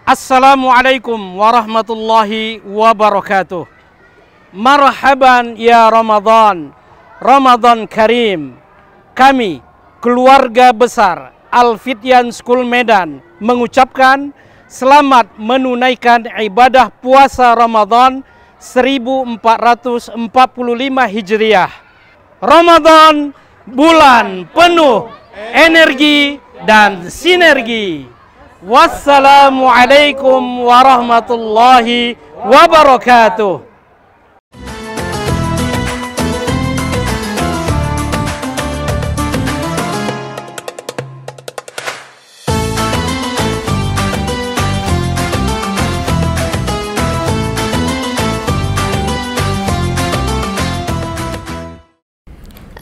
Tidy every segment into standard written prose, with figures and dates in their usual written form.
Assalamualaikum warahmatullahi wabarakatuh. Marhaban ya Ramadan, Ramadan Karim. Kami, keluarga besar Al-Fityan School Medan, mengucapkan selamat menunaikan ibadah puasa Ramadan 1445 Hijriah. Ramadan, bulan penuh energi dan sinergi. Wassalamualaikum warahmatullahi wabarakatuh.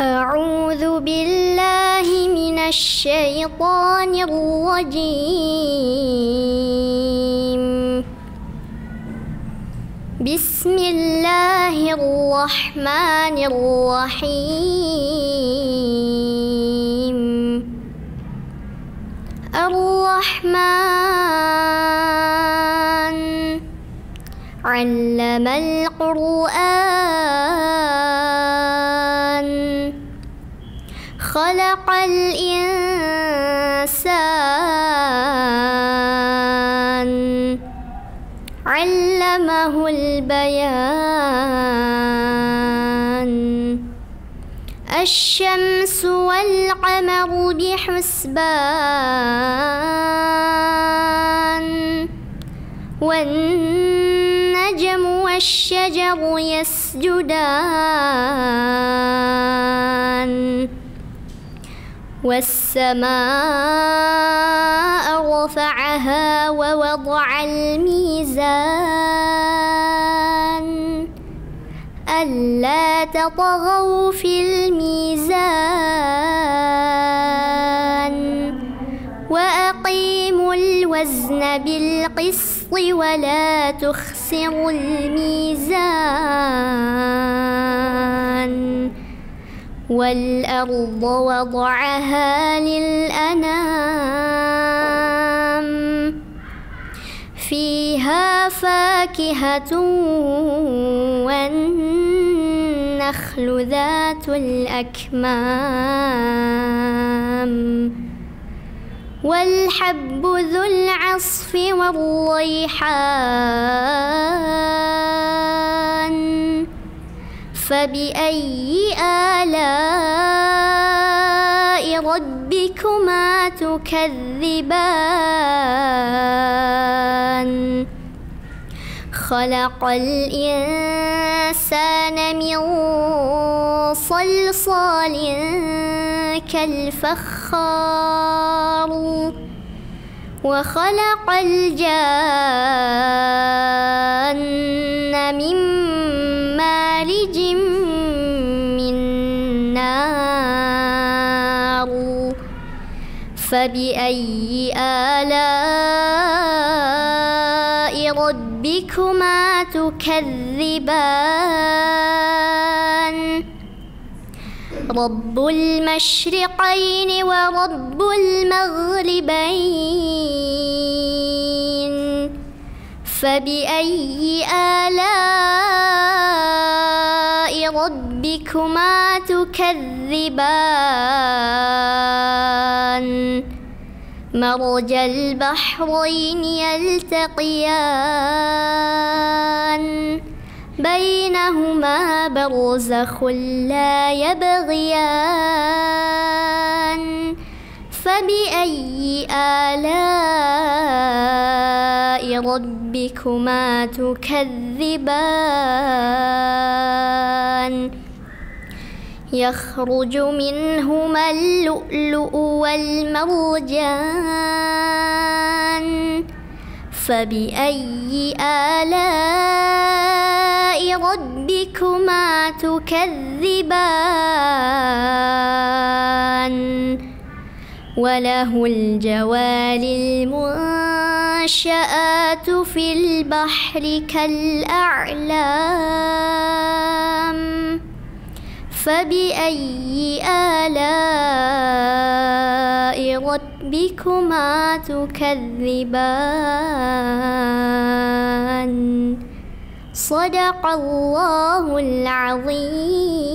أعوذ بالله من الشيطان الرجيم. بسم الله الرحمن الرحيم. الرحمن علم القرآن خلق الإنسان علمه البيان. الشمس والقمر بحسبان والنجم والشجر يسجدان والسماء رفعها ووضع الميزان ألا تطغوا في الميزان وأقيموا الوزن بالقسط ولا تخسروا الميزان. والأرض وضعها للأنام فيها فاكهة والنخل ذات الأكمام والحب ذو العصف والريحان. فبأي آلاء ربكما تكذبان. خلق الإنسان من صلصال كالفخار وخلق الجان من مارج من نار. فبأي آلاء ربكما تكذبان. رب المشرقين ورب المغربين. فبأي آلاء ربكما تكذبان. مرج البحرين يلتقيان بينهما برزخ لا يبغيان. فبأي آلاء ربكما تكذبان. يخرج منهما اللؤلؤ والمرجان. فبأي آلاء ربكما تكذبان. وله الجوار المنشآت في البحر كالأعلام. فبأي آلاء ربكما ربكما تكذبان صدق الله العظيم.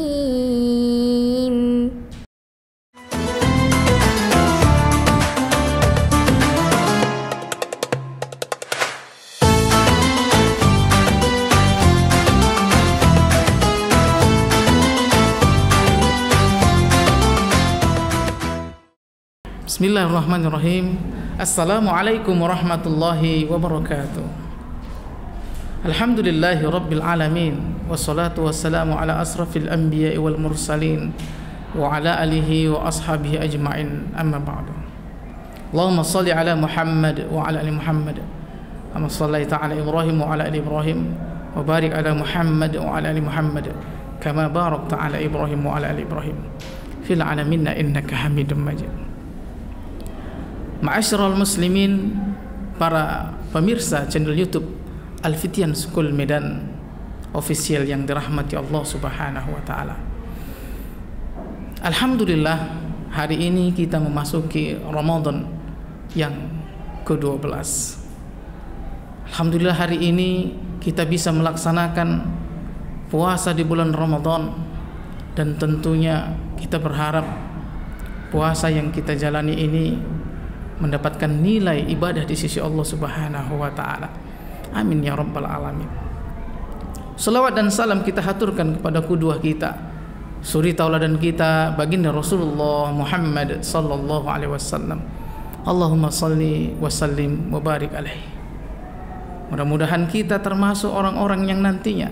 Bismillahirrahmanirrahim. Assalamualaikum warahmatullahi wabarakatuh. Alhamdulillahi rabbil alamin. Wassalatu wassalamu ala asrafil anbiya'i wal mursalin wa ala alihi wa ashabihi ajma'in, amma ba'du. Allahumma salli ala Muhammad wa ala ali Muhammad kama sallaita ala Ibrahim wa ala ali Ibrahim wa barik ala Muhammad wa ala ali Muhammad kama barakta ala Ibrahim wa ala ali Ibrahim fil alamin innaka Hamidum Majid. Ma'asyiral muslimin, para pemirsa channel YouTube Al-Fityan School Medan official yang dirahmati Allah Subhanahu wa taala. Alhamdulillah, hari ini kita memasuki Ramadan yang ke-12. Alhamdulillah, hari ini kita bisa melaksanakan puasa di bulan Ramadan, dan tentunya kita berharap puasa yang kita jalani ini mendapatkan nilai ibadah di sisi Allah Subhanahu wa taala. Amin ya rabbal alamin. Salawat dan salam kita haturkan kepada qudwah kita, suri tauladan kita, baginda Rasulullah Muhammad sallallahu alaihi wasallam. Allahumma salli wa sallim wa barik alaihi. Mudah-mudahan kita termasuk orang-orang yang nantinya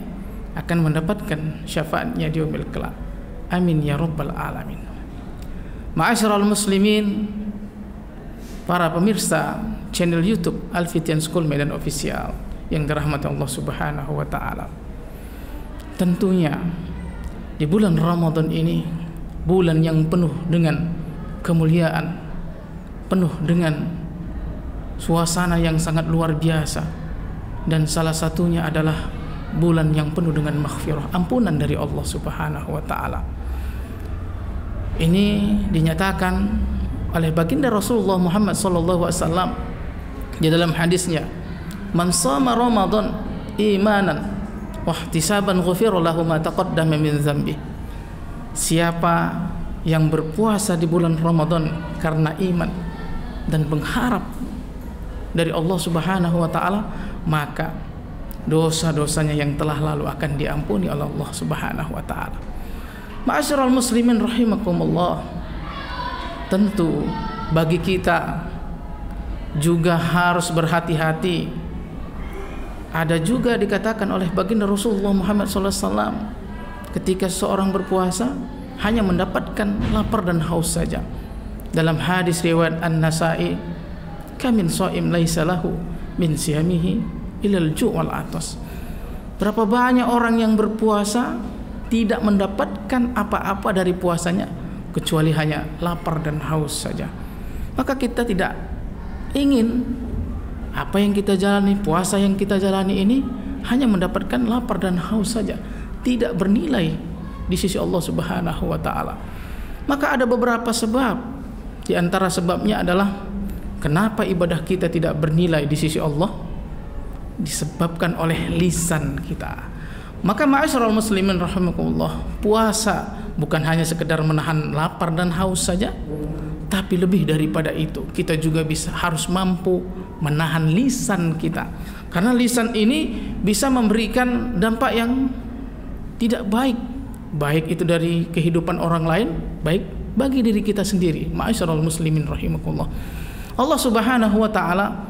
akan mendapatkan syafaatnya di yaumil kelak. Amin ya rabbal alamin. Ma'asyiral muslimin, para pemirsa channel YouTube Al-Fityan School Medan Official yang dirahmati Allah Subhanahu wa taala. Tentunya di bulan Ramadan ini, bulan yang penuh dengan kemuliaan, penuh dengan suasana yang sangat luar biasa, dan salah satunya adalah bulan yang penuh dengan maghfirah, ampunan dari Allah Subhanahu wa taala. Ini dinyatakan oleh baginda Rasulullah Muhammad sallallahu alaihi wasallam di dalam hadisnya, "Man shama Ramadan imanan wa ihtisaban ghufira lahu ma taqaddama min dzambi." Siapa yang berpuasa di bulan Ramadan karena iman dan mengharap dari Allah Subhanahu wa taala, maka dosa-dosanya yang telah lalu akan diampuni oleh Allah Subhanahu wa taala. Ma'asyiral muslimin rahimakumullah, tentu bagi kita juga harus berhati-hati. Ada juga dikatakan oleh baginda Rasulullah Muhammad SAW, ketika seorang berpuasa hanya mendapatkan lapar dan haus saja. Dalam hadis riwayat An-Nasa'i, "Kamin shaim laisa lahu min siyamihi ilal ju' wal atas." Berapa banyak orang yang berpuasa tidak mendapatkan apa-apa dari puasanya kecuali hanya lapar dan haus saja. Maka kita tidak ingin apa yang kita jalani, puasa yang kita jalani ini hanya mendapatkan lapar dan haus saja, tidak bernilai di sisi Allah Subhanahu wa taala. Maka ada beberapa sebab. Di antara sebabnya adalah kenapa ibadah kita tidak bernilai di sisi Allah, disebabkan oleh lisan kita. Maka ma'asyiral muslimin rahimakumullah, puasa bukan hanya sekedar menahan lapar dan haus saja, tapi lebih daripada itu kita juga harus mampu menahan lisan kita, karena lisan ini bisa memberikan dampak yang tidak baik, baik itu dari kehidupan orang lain, baik bagi diri kita sendiri. Ma'asyiral muslimin rahimakumullah, Allah Subhanahu wa taala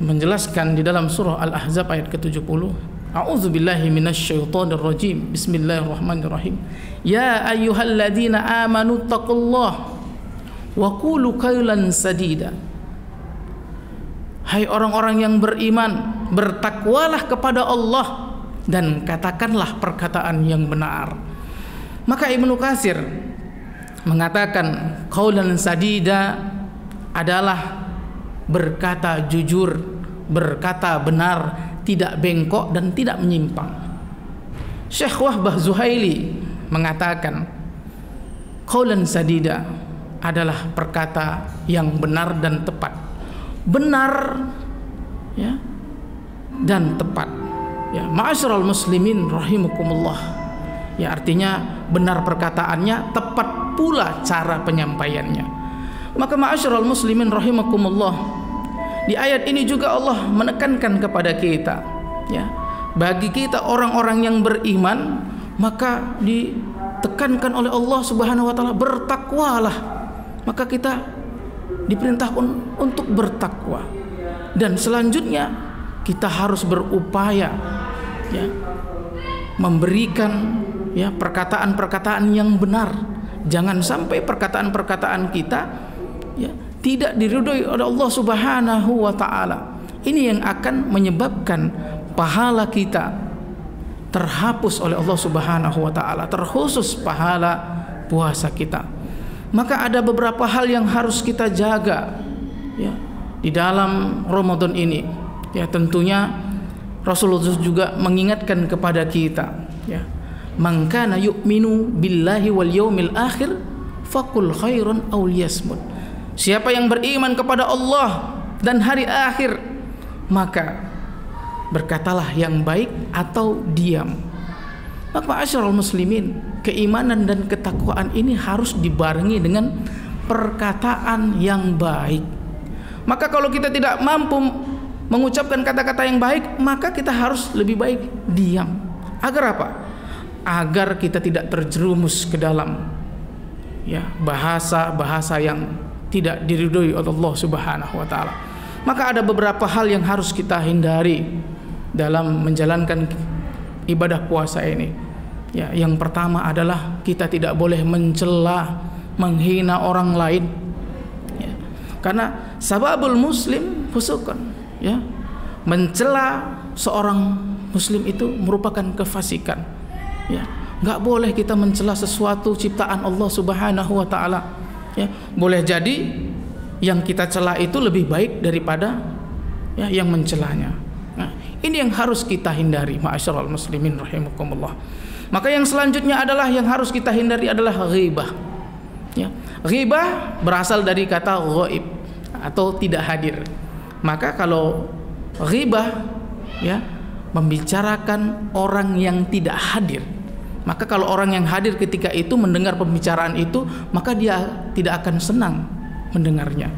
menjelaskan di dalam surah Al-Ahzab ayat ke-70, A'udzu billahi minasyaitonir rajim. Bismillahirrahmanirrahim. Ya ayyuhalladzina amanu taqullaha wa qulu qawlan sadida. Hai orang-orang yang beriman, bertakwalah kepada Allah dan katakanlah perkataan yang benar. Maka Ibnu Katsir mengatakan qawlan sadida adalah berkata jujur, berkata benar, tidak bengkok dan tidak menyimpang. Syekh Wahbah Zuhaili mengatakan qaulan sadida adalah perkata yang benar dan tepat. Benar ya dan tepat. Ya, ma'asyiral muslimin rahimakumullah. Ya, artinya benar perkataannya, tepat pula cara penyampaiannya. Maka ma'asyiral muslimin rahimakumullah, di ayat ini juga Allah menekankan kepada kita, ya, bagi kita orang-orang yang beriman, maka ditekankan oleh Allah Subhanahu wa taala, bertakwalah. Maka kita diperintahkan untuk bertakwa. Dan selanjutnya kita harus berupaya ya memberikan ya perkataan-perkataan yang benar. Jangan sampai perkataan-perkataan kita ya tidak diridhoi oleh Allah Subhanahu wa taala. Ini yang akan menyebabkan pahala kita terhapus oleh Allah Subhanahu wa taala, terkhusus pahala puasa kita. Maka ada beberapa hal yang harus kita jaga ya di dalam Ramadan ini. Ya, tentunya Rasulullah juga mengingatkan kepada kita ya, man kana yu'minu billahi wal yaumil akhir faqul khairan aw liyasmut. Siapa yang beriman kepada Allah dan hari akhir, maka berkatalah yang baik atau diam. Maka ma'asyiral muslimin, keimanan dan ketakwaan ini harus dibarengi dengan perkataan yang baik. Maka kalau kita tidak mampu mengucapkan kata-kata yang baik, maka kita harus lebih baik diam. Agar apa? Agar kita tidak terjerumus ke dalam ya bahasa-bahasa yang tidak diridhoi oleh Allah Subhanahu wa taala. Maka ada beberapa hal yang harus kita hindari dalam menjalankan ibadah puasa ini. Ya, yang pertama adalah kita tidak boleh mencela, menghina orang lain. Ya, karena sababul muslim fusukan. Ya, mencela seorang muslim itu merupakan kefasikan. Ya, nggak boleh kita mencela sesuatu ciptaan Allah Subhanahu wa taala. Ya, boleh jadi yang kita cela itu lebih baik daripada ya yang mencelanya. Nah, ini yang harus kita hindari, ma'asyiral muslimin rahimakumullah. Maka yang selanjutnya adalah yang harus kita hindari adalah ghibah. Ya, ghibah berasal dari kata ghaib atau tidak hadir. Maka kalau ghibah ya membicarakan orang yang tidak hadir, maka kalau orang yang hadir ketika itu mendengar pembicaraan itu, maka dia tidak akan senang mendengarnya.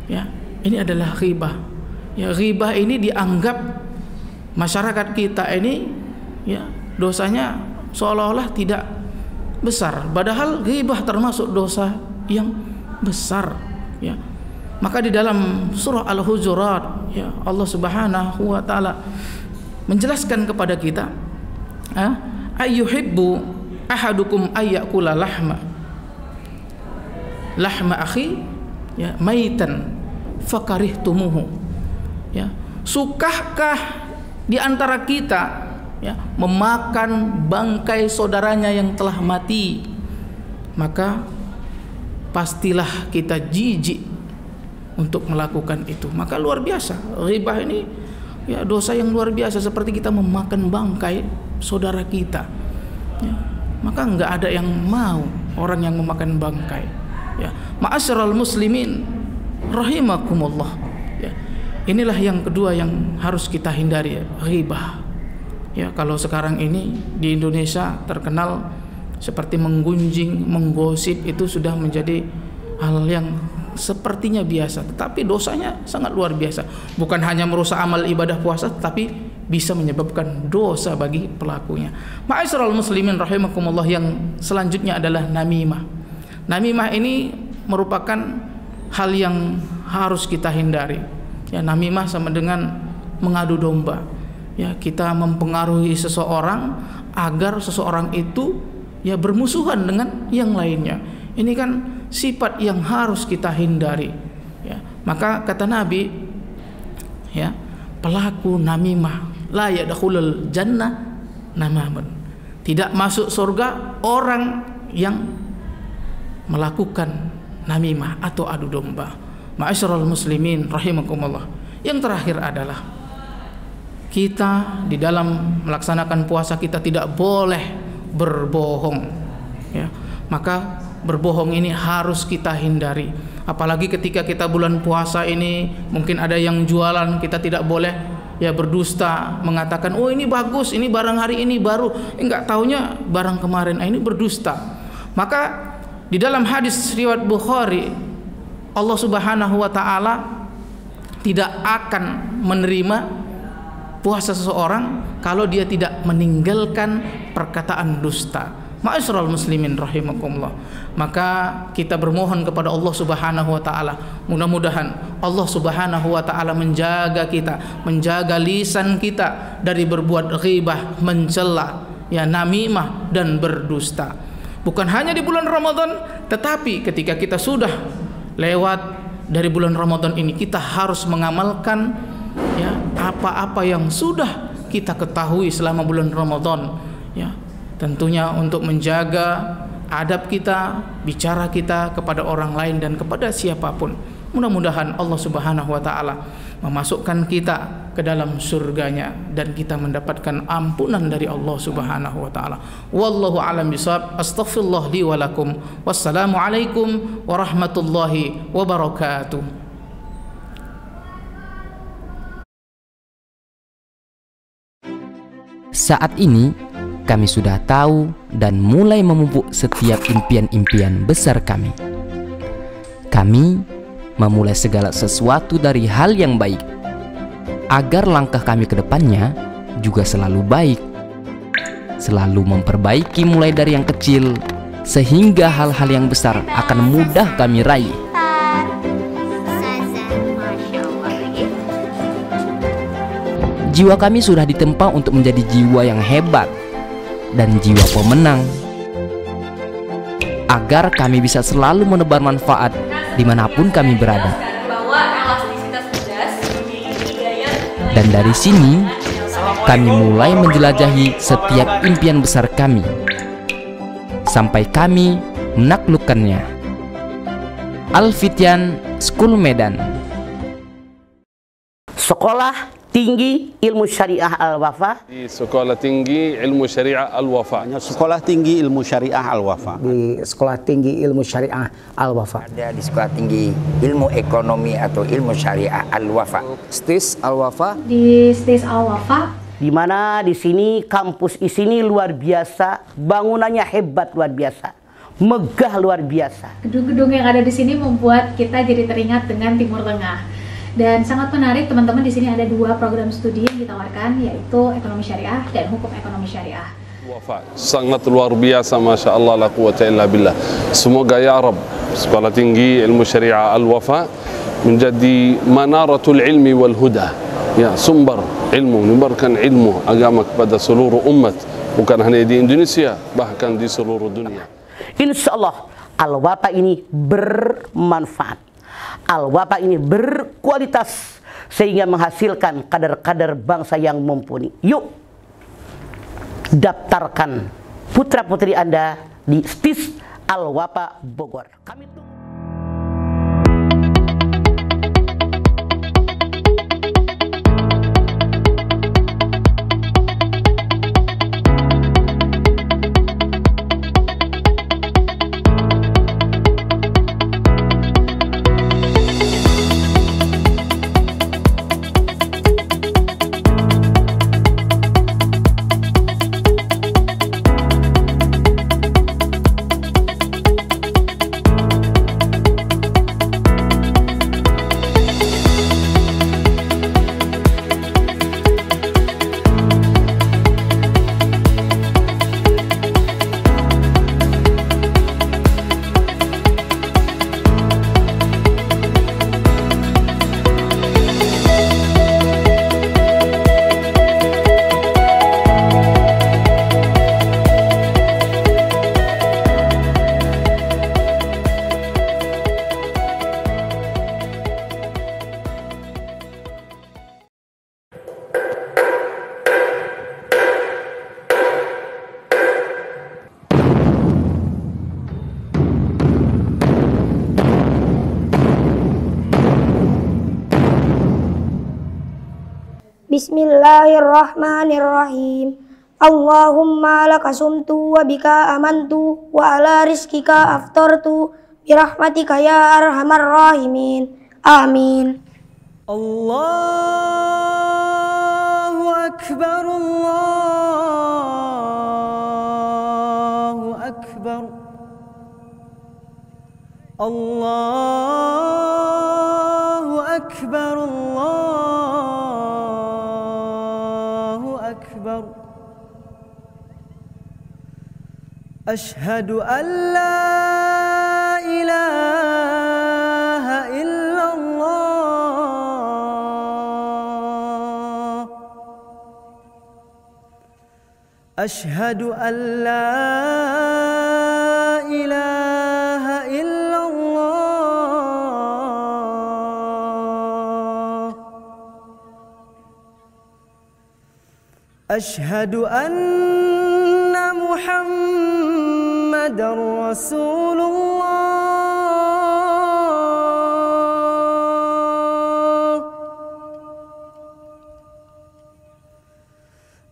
Ya, ini adalah ghibah. Ya, ghibah ini dianggap masyarakat kita ini ya dosanya seolah-olah tidak besar, padahal ghibah termasuk dosa yang besar. Ya, maka di dalam surah Al-Hujurat ya Allah Subhanahu wa taala menjelaskan kepada kita, ayyuhibbu ahadukum ayyakula lahma akhi ya maitan fakarihtumuhu. Ya, sukakah di antara kita ya memakan bangkai saudaranya yang telah mati? Maka pastilah kita jijik untuk melakukan itu. Maka luar biasa, ghibah ini ya dosa yang luar biasa, seperti kita memakan bangkai saudara kita. Ya, maka enggak ada yang mau orang yang memakan bangkai. Ya, ma'asyiral muslimin rahimakumullah. Ya, inilah yang kedua yang harus kita hindari, ghibah. Ya, kalau sekarang ini di Indonesia terkenal seperti menggunjing, menggosip, itu sudah menjadi hal yang sepertinya biasa, tetapi dosanya sangat luar biasa. Bukan hanya merusak amal ibadah puasa, tetapi bisa menyebabkan dosa bagi pelakunya. Ma'asyiral muslimin rahimakumullah, yang selanjutnya adalah namimah. Namimah ini merupakan hal yang harus kita hindari. Ya, namimah sama dengan mengadu domba. Ya, kita mempengaruhi seseorang agar seseorang itu ya bermusuhan dengan yang lainnya. Ini kan sifat yang harus kita hindari. Ya, maka kata Nabi, ya, pelaku namimah la yadkhulul jannah namamun. Tidak masuk surga orang yang melakukan namimah atau adu domba. Ma'asyiral muslimin rahimakumullah. Yang terakhir adalah kita di dalam melaksanakan puasa kita tidak boleh berbohong. Ya, maka berbohong ini harus kita hindari. Apalagi ketika kita bulan puasa ini, mungkin ada yang jualan, kita tidak boleh ya berdusta, mengatakan oh ini bagus, ini barang hari ini baru, enggak taunya barang kemarin. Ini berdusta. Maka di dalam hadis riwayat Bukhari, Allah Subhanahu wa taala tidak akan menerima puasa seseorang kalau dia tidak meninggalkan perkataan dusta. Ma'asyiral muslimin rahimakumullah. Maka kita bermohon kepada Allah Subhanahu wa taala, mudah-mudahan Allah Subhanahu wa taala menjaga kita, menjaga lisan kita dari berbuat ghibah, mencela, ya namimah dan berdusta. Bukan hanya di bulan Ramadan, tetapi ketika kita sudah lewat dari bulan Ramadan ini, kita harus mengamalkan ya apa-apa yang sudah kita ketahui selama bulan Ramadan, ya. Tentunya untuk menjaga adab kita, bicara kita kepada orang lain dan kepada siapapun. Mudah-mudahan Allah Subhanahu wa taala memasukkan kita ke dalam surganya dan kita mendapatkan ampunan dari Allah Subhanahu wa taala. Wallahu a'lam bishawab. Astaghfirullah li wa lakum. Wassalamu alaikum warahmatullahi wabarakatuh. Saat ini kami sudah tahu dan mulai memupuk setiap impian-impian besar kami. Kami memulai segala sesuatu dari hal yang baik, agar langkah kami ke depannya juga selalu baik. Selalu memperbaiki mulai dari yang kecil, sehingga hal-hal yang besar akan mudah kami raih. Jiwa kami sudah ditempa untuk menjadi jiwa yang hebat dan jiwa pemenang, agar kami bisa selalu menebar manfaat dimanapun kami berada. Dan dari sini kami mulai menjelajahi setiap impian besar kami sampai kami menaklukkannya. Al-Fityan School Medan, Sekolah Tinggi Ilmu Syariah Al-Wafa. Di Sekolah Tinggi Ilmu Syariah Al-Wafa. Sekolah Tinggi Ilmu Syariah Al-Wafa. Di Sekolah Tinggi Ilmu Syariah Al-Wafa. Ada di Sekolah Tinggi Ilmu Ekonomi atau Ilmu Syariah Al-Wafa. STIS Al-Wafa. Di STIS Al-Wafa. Di mana di sini kampus di sini luar biasa, bangunannya hebat luar biasa, megah luar biasa. Gedung-gedung yang ada di sini membuat kita jadi teringat dengan Timur Tengah. Dan sangat menarik teman-teman, di sini ada 2 program studi yang ditawarkan, yaitu Ekonomi Syariah dan Hukum Ekonomi Syariah. Wafa sangat luar biasa, masya Allah, la quwwata illa billah. Semoga ya Rabb Sekolah Tinggi Ilmu Syariah Al-Wafa menjadi manaratul ilmi wal huda, ya, sumber ilmu, menyebarkan ilmu agama kepada seluruh umat, bukan hanya di Indonesia, bahkan di seluruh dunia. Insya Allah Al-Wafa ini bermanfaat, Al-Wafa ini berkualitas, sehingga menghasilkan kader-kader bangsa yang mumpuni. Yuk, daftarkan putra-putri Anda di STIS Al-Wafa Bogor. Kami tunggu. Bismillahirrahmanirrahim. Allahumma laka sumtu wa bika amantu wa ala rizkika aftartu birahmatika ya arhamar rahimin. Amin. Allahu akbar, Allahu akbar, Allahu akbar, Allahu akbar. Ashhadu an la ilaha illallah. Ashhadu an la ilaha illallah. Ashhadu anna Muhammadar Rasulullah.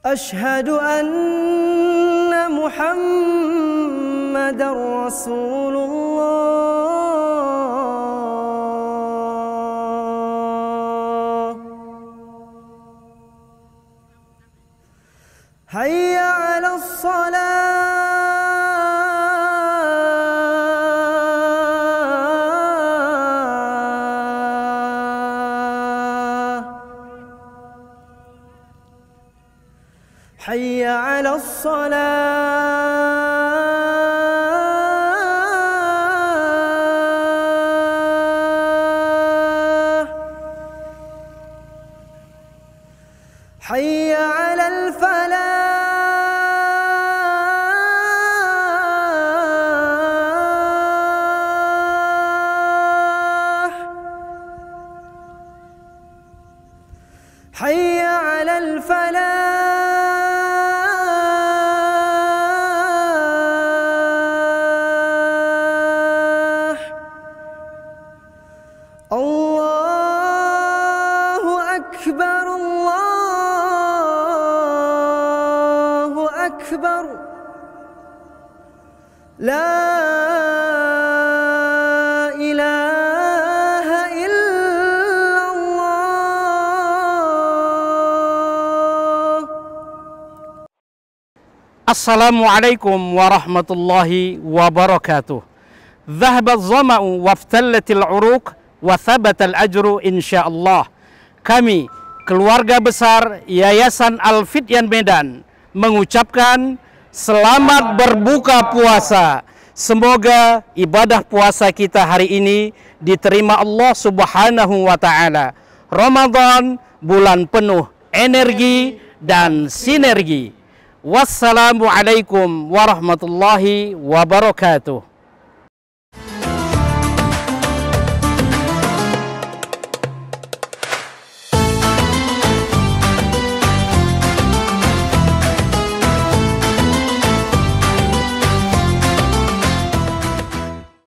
Ashhadu anna Muhammadar Rasulullah. Hayya 'alas salah. Hayya 'alas salah. Hayya 'alal falah. Hayya 'alal falah. Allahu akbar, Allahu akbar. La ilaha illallah. Assalamualaikum warahmatullahi wabarakatuh. ذهب الظمأ وافتلت العروق وثبت الأجر insyaallah. Kami, keluarga besar Yayasan Al-Fidyan Medan, mengucapkan selamat berbuka puasa. Semoga ibadah puasa kita hari ini diterima Allah Subhanahu wa Ta'ala. Ramadan, bulan penuh energi dan sinergi. Wassalamualaikum warahmatullahi wabarakatuh.